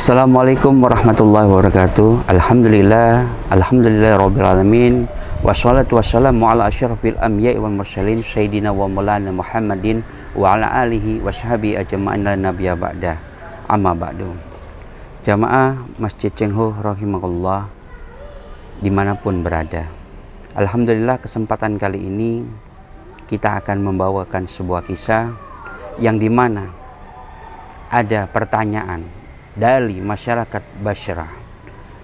Assalamualaikum warahmatullahi wabarakatuh. Alhamdulillah rabbil alamin. Wassalatu wassalamu ala asyrafil anbiya'i wal mursalin sayyidina wa maulana Muhammadin wa ala alihi wa sahbihi ajma'in la nabiyya ba'da. Amma ba'du. Jamaah Masjid Cengho rahimakumullah dimanapun berada. Alhamdulillah kesempatan kali ini kita akan membawakan sebuah kisah yang dimana ada pertanyaan dari masyarakat Basrah.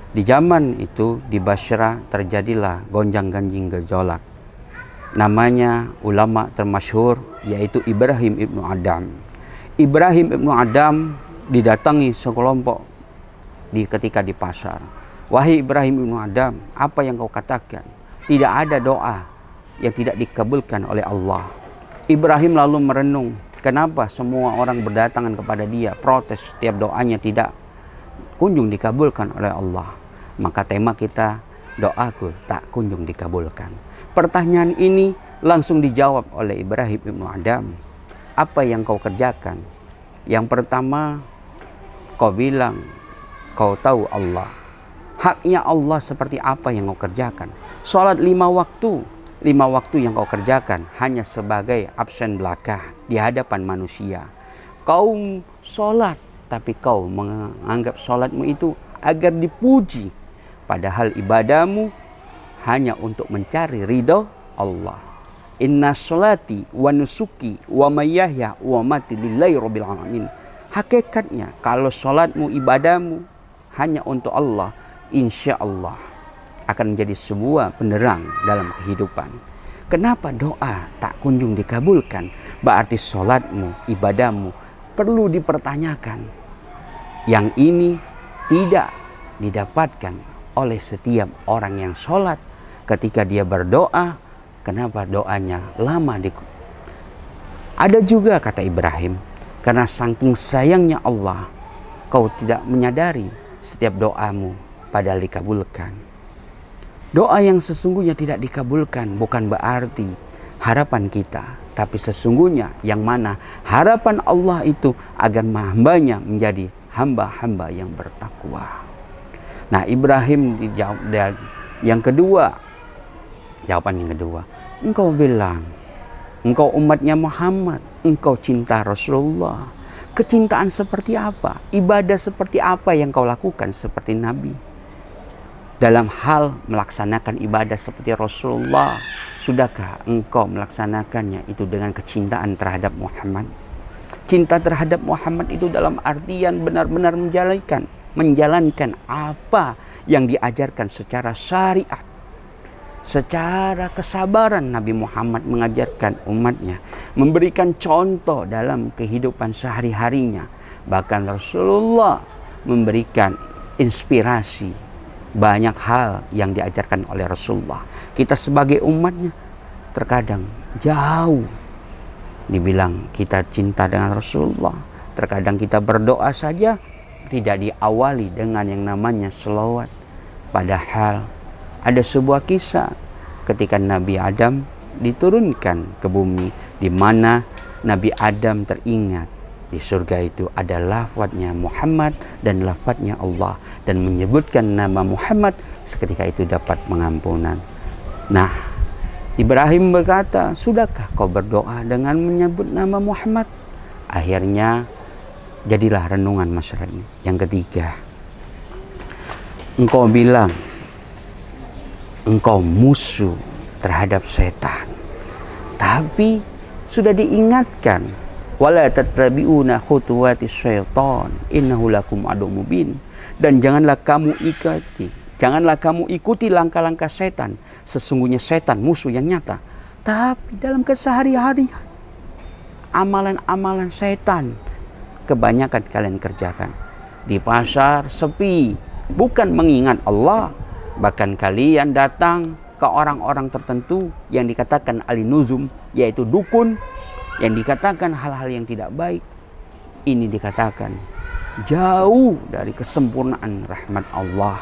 Di zaman itu di Basrah terjadilah gonjang-ganjing gejolak. Namanya ulama termasyhur yaitu Ibrahim ibnu Adham. Ibrahim ibnu Adham didatangi sekelompok ketika di pasar. Wahai Ibrahim ibnu Adham, apa yang kau katakan? Tidak ada doa yang tidak dikabulkan oleh Allah. Ibrahim lalu merenung. Kenapa semua orang berdatangan kepada dia, protes setiap doanya tidak kunjung dikabulkan oleh Allah. Maka tema kita, doaku tak kunjung dikabulkan. Pertanyaan ini langsung dijawab oleh Ibrahim ibnu Adham. Apa yang kau kerjakan? Yang pertama, kau bilang kau tahu Allah. Haknya Allah seperti apa yang kau kerjakan? Salat 5 waktu yang kau kerjakan hanya sebagai absen belaka di hadapan manusia. Kau sholat, tapi kau menganggap sholatmu itu agar dipuji. Padahal ibadahmu hanya untuk mencari ridho Allah. Inna sholati wa nusuki wa mayyahya wa mati lillahi rabbil alamin. Hakikatnya kalau sholatmu, ibadahmu hanya untuk Allah, insya Allah akan menjadi sebuah penerang dalam kehidupan. Kenapa doa tak kunjung dikabulkan? Berarti sholatmu, ibadahmu perlu dipertanyakan. Yang ini tidak didapatkan oleh setiap orang yang sholat. Ketika dia berdoa, kenapa doanya lama Ada juga kata Ibrahim, karena saking sayangnya Allah, kau tidak menyadari setiap doamu padahal dikabulkan. Doa yang sesungguhnya tidak dikabulkan bukan berarti harapan kita, tapi sesungguhnya yang mana harapan Allah itu agar hambanya menjadi hamba-hamba yang bertakwa. Nah, Ibrahim dijawab yang kedua. Jawaban yang kedua, engkau bilang engkau umatnya Muhammad, engkau cinta Rasulullah. Kecintaan seperti apa? Ibadah seperti apa yang kau lakukan seperti Nabi? Dalam hal melaksanakan ibadah seperti Rasulullah, sudahkah engkau melaksanakannya itu dengan kecintaan terhadap Muhammad? Cinta terhadap Muhammad itu dalam artian benar-benar menjalankan apa yang diajarkan secara syariat. Secara kesabaran Nabi Muhammad mengajarkan umatnya, memberikan contoh dalam kehidupan sehari-harinya. Bahkan Rasulullah memberikan inspirasi banyak hal yang diajarkan oleh Rasulullah. Kita sebagai umatnya terkadang jauh dibilang kita cinta dengan Rasulullah. Terkadang kita berdoa saja tidak diawali dengan yang namanya selawat. Padahal ada sebuah kisah ketika Nabi Adam diturunkan ke bumi, di mana Nabi Adam teringat di surga itu ada lafadznya Muhammad dan lafadznya Allah, dan menyebutkan nama Muhammad seketika itu dapat pengampunan. Nah, Ibrahim berkata, sudahkah kau berdoa dengan menyebut nama Muhammad? Akhirnya jadilah renungan masyarakat ini. Yang ketiga, engkau bilang engkau musuh terhadap setan, tapi sudah diingatkan, wala tattabi'una khutuwatis syaitan innahu lakum aduwwum mubin, dan janganlah kamu ikuti langkah-langkah setan, sesungguhnya setan musuh yang nyata. Tapi dalam kesehari-harian amalan-amalan setan kebanyakan kalian kerjakan. Di pasar sepi, bukan mengingat Allah, bahkan kalian datang ke orang-orang tertentu yang dikatakan ahli nuzum, yaitu dukun, yang dikatakan hal-hal yang tidak baik. Ini dikatakan jauh dari kesempurnaan rahmat Allah.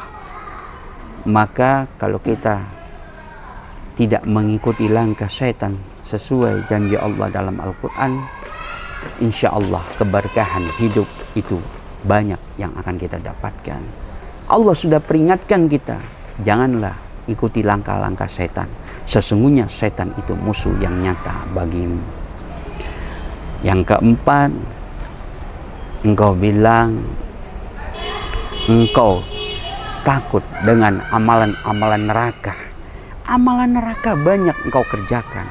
Maka kalau kita tidak mengikuti langkah setan sesuai janji Allah dalam Al-Quran, insya Allah keberkahan hidup itu banyak yang akan kita dapatkan. Allah sudah peringatkan kita, janganlah ikuti langkah-langkah setan. Sesungguhnya setan itu musuh yang nyata bagimu. Yang keempat, engkau bilang engkau takut dengan amalan-amalan neraka. Amalan neraka banyak engkau kerjakan.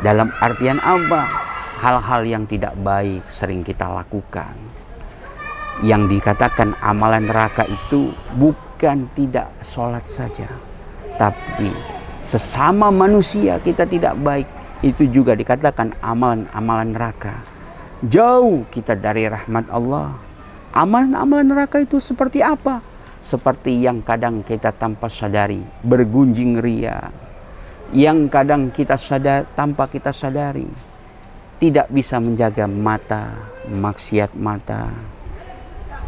Dalam artian apa? Hal-hal yang tidak baik sering kita lakukan. Yang dikatakan amalan neraka itu bukan tidak sholat saja, tapi sesama manusia kita tidak baik, itu juga dikatakan amalan-amalan neraka. Jauh kita dari rahmat Allah. Amalan-amalan neraka itu seperti apa? Seperti yang kadang kita tanpa sadari bergunjing ria, yang kadang kita sadar tanpa kita sadari tidak bisa menjaga mata, maksiat mata,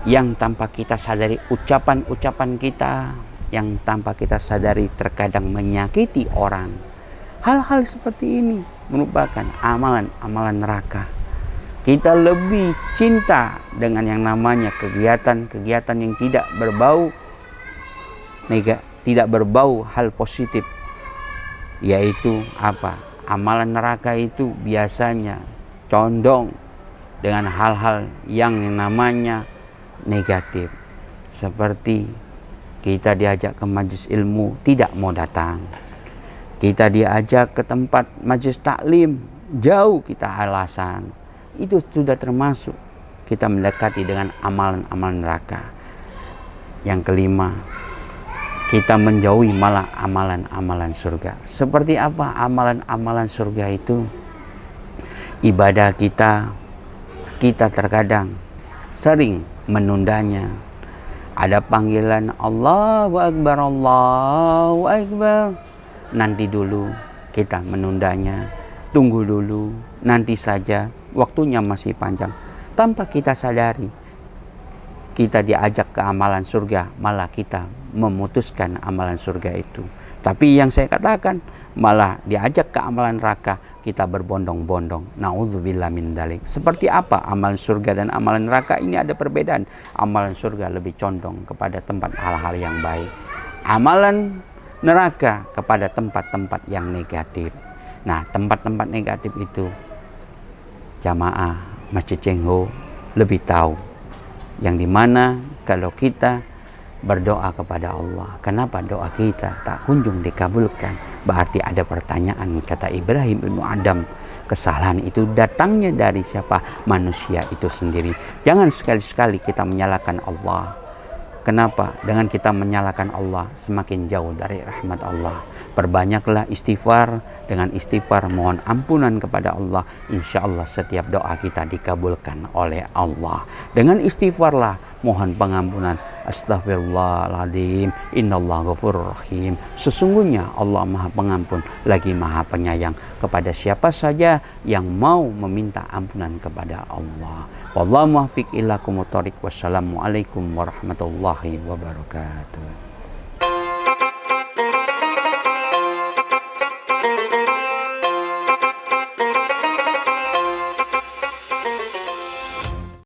yang tanpa kita sadari ucapan-ucapan kita, yang tanpa kita sadari terkadang menyakiti orang. Hal-hal seperti ini merupakan amalan-amalan neraka. Kita lebih cinta dengan yang namanya kegiatan-kegiatan yang tidak berbau hal positif, yaitu apa? Amalan neraka itu biasanya condong dengan hal-hal yang namanya negatif. Seperti kita diajak ke majelis ilmu, tidak mau datang. Kita diajak ke tempat majelis taklim, jauh kita alasan. Itu sudah termasuk kita mendekati dengan amalan-amalan neraka. Yang kelima, kita menjauhi malah amalan-amalan surga. Seperti apa amalan-amalan surga itu? Ibadah kita terkadang sering menundanya. Ada panggilan Allahu Akbar, Allahu Akbar. Nanti dulu kita menundanya. Tunggu dulu, nanti saja, waktunya masih panjang. Tanpa kita sadari, kita diajak ke amalan surga, malah kita memutuskan amalan surga itu. Tapi yang saya katakan, malah diajak ke amalan neraka, kita berbondong-bondong. Na'udzubillah min dzalik. Seperti apa amalan surga dan amalan neraka? Ini ada perbedaan. Amalan surga lebih condong kepada tempat hal-hal yang baik. Amalan neraka kepada tempat-tempat yang negatif. Nah, tempat-tempat negatif itu jamaah Masjid Cengho lebih tahu. Yang dimana kalau kita berdoa kepada Allah, kenapa doa kita tak kunjung dikabulkan? Berarti ada pertanyaan. Kata Ibrahim bin Adam, kesalahan itu datangnya dari siapa? Manusia itu sendiri. Jangan sekali-sekali kita menyalahkan Allah. Kenapa? Dengan kita menyalahkan Allah, semakin jauh dari rahmat Allah. Perbanyaklah istighfar. Dengan istighfar mohon ampunan kepada Allah, insya Allah setiap doa kita dikabulkan oleh Allah. Dengan istighfarlah mohon pengampunan. Astaghfirullahaladzim, innallaha ghafurur rahim. Sesungguhnya Allah maha pengampun lagi maha penyayang kepada siapa saja yang mau meminta ampunan kepada Allah. Wallahu muwaffiq ila aqwamit thoriq. Wassalamualaikum warahmatullahi wabarakatuh.